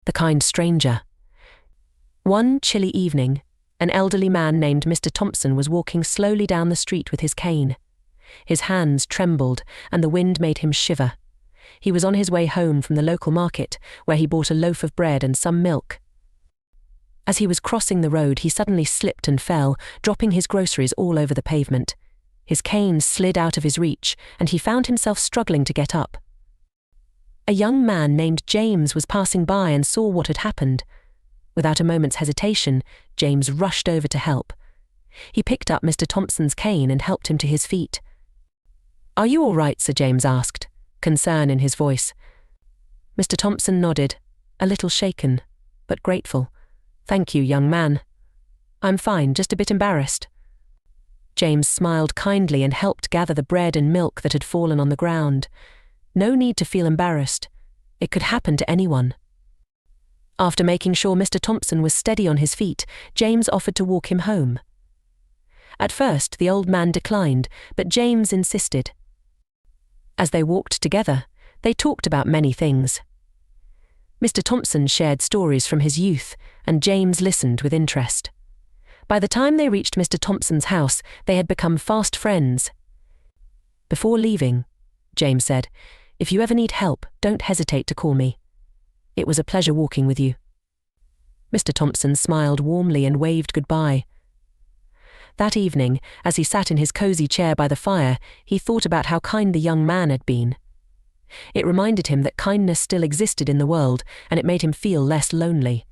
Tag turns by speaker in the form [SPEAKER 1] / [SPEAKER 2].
[SPEAKER 1] the kind stranger. One chilly evening, an elderly man named Mr. Thompson was walking slowly down the street with his cane. His hands trembled, and the wind made him shiver. He was on his way home from the local market, where he bought a loaf of bread and some milk. As he was crossing the road, he suddenly slipped and fell, dropping his groceries all over the pavement. His cane slid out of his reach, and he found himself struggling to get up. A young man named James was passing by and saw what had happened. Without a moment's hesitation, James rushed over to help. He picked up Mr. Thompson's cane and helped him to his feet. "Are you all right?" Sir James asked, concern in his voice. Mr. Thompson nodded, a little shaken, but grateful. "Thank you, young man. I'm fine, just a bit embarrassed." James smiled kindly and helped gather the bread and milk that had fallen on the ground. No need to feel embarrassed. It could happen to anyone. After making sure Mr. Thompson was steady on his feet, James offered to walk him home. At first, the old man declined, but James insisted. As they walked together, they talked about many things. Mr. Thompson shared stories from his youth, and James listened with interest. By the time they reached Mr. Thompson's house, they had become fast friends. "Before leaving," James said, "if you ever need help, don't hesitate to call me. It was a pleasure walking with you." Mr. Thompson smiled warmly and waved goodbye. That evening, as he sat in his cozy chair by the fire, he thought about how kind the young man had been. It reminded him that kindness still existed in the world, and it made him feel less lonely.